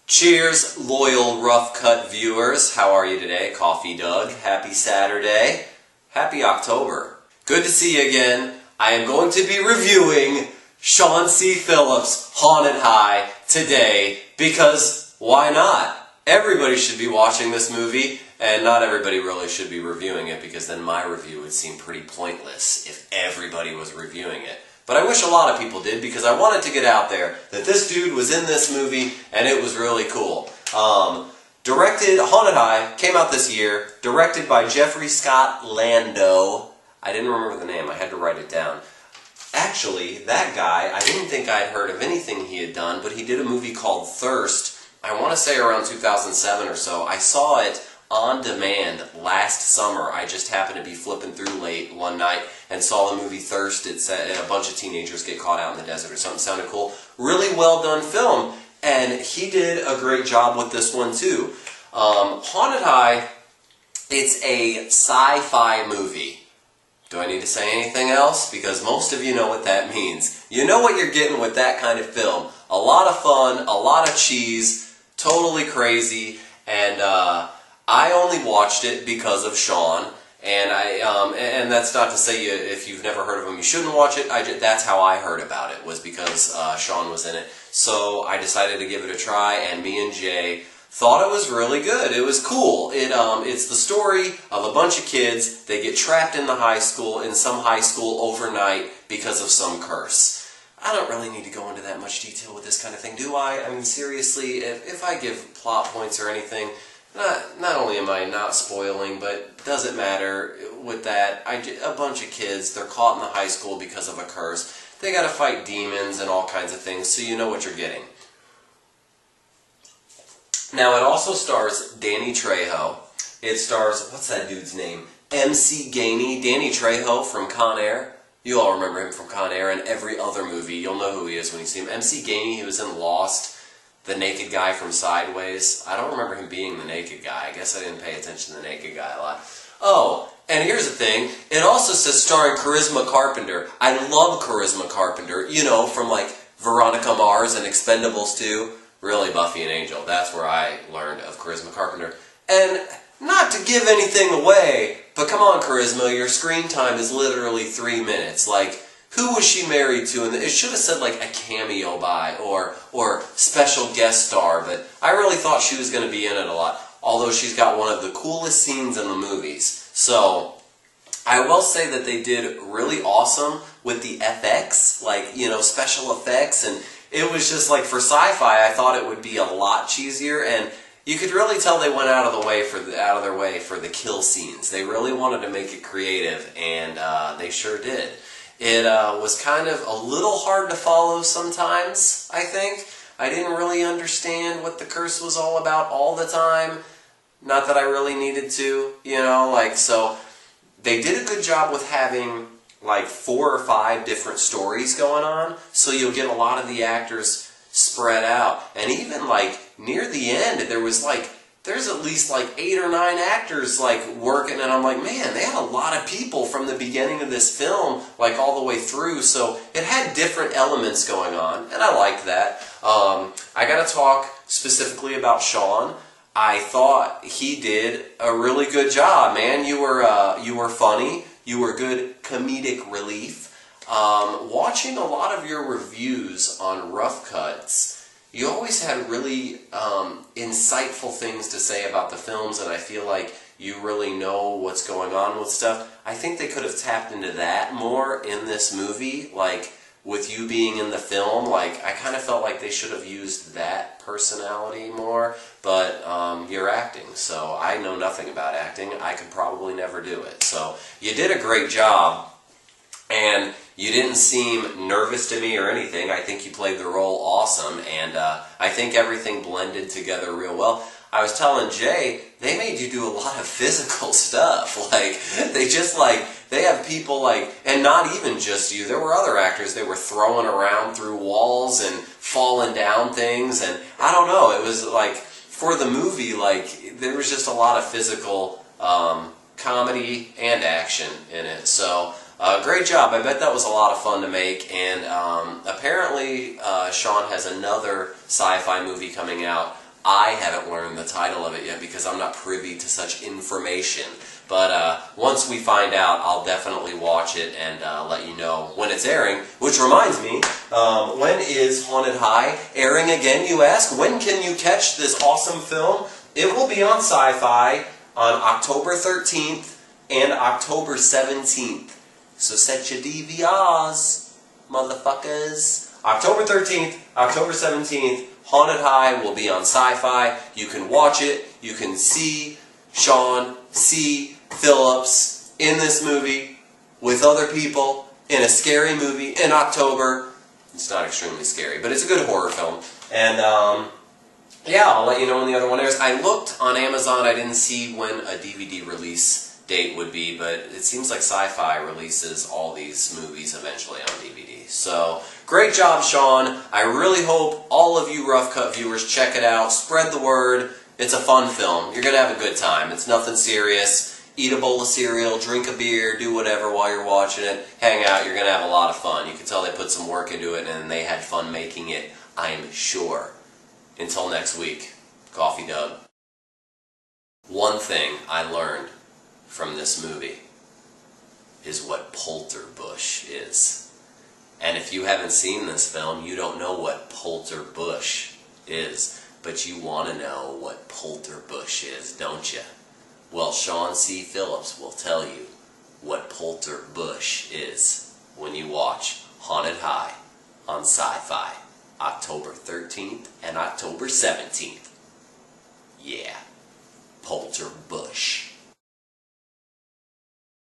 Cheers, loyal Rough Cut viewers. How are you today? Coffee Doug. Happy Saturday. Happy October. Good to see you again. I am going to be reviewing Shawn C. Phillips' Haunted High today because why not? Everybody should be watching this movie, and not everybody really should be reviewing it because then my review would seem pretty pointless if everybody was reviewing it. But I wish a lot of people did because I wanted to get out there that this dude was in this movie and it was really cool. Haunted High came out this year, directed by Jeffery Scott Lando. I didn't remember the name, I had to write it down. Actually, that guy, I didn't think I'd heard of anything he had done, but he did a movie called Thirst, I want to say around 2007 or so. I saw it on demand last summer. I just happened to be flipping through late one night and saw the movie Thirst. It said a bunch of teenagers get caught out in the desert or something. Sounded cool. Really well done film, and he did a great job with this one too. Haunted High, it's a sci-fi movie. Do I need to say anything else? Because most of you know what that means. You know what you're getting with that kind of film. A lot of fun, a lot of cheese, totally crazy, and I only watched it because of Shawn, and and that's not to say if you've never heard of him you shouldn't watch it. That's how I heard about it, was because Shawn was in it. So I decided to give it a try, and me and Jay thought it was really good. It was cool. It's the story of a bunch of kids. They get trapped in some high school overnight because of some curse. I don't really need to go into that much detail with this kind of thing, do I? I mean, seriously, if I give plot points or anything, not only am I not spoiling, but does it matter with that? A bunch of kids, they're caught in the high school because of a curse. They gotta fight demons and all kinds of things, so you know what you're getting. Now, it also stars Danny Trejo. It stars, what's that dude's name? MC Gainey. Danny Trejo from Con Air. You all remember him from Con Air and every other movie. You'll know who he is when you see him. MC Gainey, he was in Lost. The naked guy from Sideways. I don't remember him being the naked guy. I guess I didn't pay attention to the naked guy a lot. Oh, and here's the thing. It also says starring Charisma Carpenter. I love Charisma Carpenter. You know, from like Veronica Mars and Expendables 2. Really, Buffy and Angel. That's where I learned of Charisma Carpenter. And not to give anything away, but come on, Charisma, your screen time is literally 3 minutes. Like, who was she married to? And it should have said like a cameo by or special guest star, but I really thought she was going to be in it a lot, although she's got one of the coolest scenes in the movies. So I will say that they did really awesome with the FX, like, you know, special effects, and it was just like for sci-fi I thought it would be a lot cheesier, and you could really tell they went out of their way for the kill scenes. They really wanted to make it creative, and they sure did. It was kind of a little hard to follow sometimes, I think. I didn't really understand what the curse was all about all the time. Not that I really needed to, you know, like, so they did a good job with having like 4 or 5 different stories going on, so you'll get a lot of the actors spread out. And even like near the end, there's at least like 8 or 9 actors like working, and I'm like, man, they had a lot of people from the beginning of this film, like all the way through, so it had different elements going on, and I liked that. I gotta talk specifically about Shawn. I thought he did a really good job, man. You were funny. You were good comedic relief. Watching a lot of your reviews on Rough Cuts, you always had really insightful things to say about the films, and I feel like you really know what's going on with stuff. I think they could have tapped into that more in this movie, like with you being in the film. Like, I kind of felt like they should have used that personality more, but you're acting, so I know nothing about acting. I could probably never do it. So you did a great job, and you didn't seem nervous to me or anything. I think you played the role awesome, and I think everything blended together real well. I was telling Jay, they made you do a lot of physical stuff. Like, they have people like, and not even just you, there were other actors, they were throwing around through walls and falling down things, and I don't know, it was like, for the movie, like, there was just a lot of physical comedy and action in it. So great job. I bet that was a lot of fun to make, and apparently Shawn has another sci-fi movie coming out I haven't learned the title of it yet because I'm not privy to such information. But once we find out, I'll definitely watch it and let you know when it's airing. Which reminds me, when is Haunted High airing again, you ask? When can you catch this awesome film? It will be on Syfy on October 13th and October 17th. So set your DVRs, motherfuckers. October 13th, October 17th, Haunted High will be on Syfy. You can watch it. You can see Shawn C. Phillips in this movie with other people in a scary movie in October. It's not extremely scary, but it's a good horror film. And yeah, I'll let you know when the other one airs. I looked on Amazon. I didn't see when a DVD release date would be, but it seems like Syfy releases all these movies eventually on DVD. So, great job, Shawn. I really hope all of you Rough Cut viewers check it out. Spread the word. It's a fun film. You're going to have a good time. It's nothing serious. Eat a bowl of cereal, drink a beer, do whatever while you're watching it. Hang out. You're going to have a lot of fun. You can tell they put some work into it and they had fun making it, I'm sure. Until next week, Coffee Dub. One thing I learned from this movie is what Polterbush is. And if you haven't seen this film, you don't know what Polterbush is. But you want to know what Polterbush is, don't you? Well, Shawn C. Phillips will tell you what Polterbush is when you watch Haunted High on Syfy, October 13th and October 17th. Yeah, Polterbush.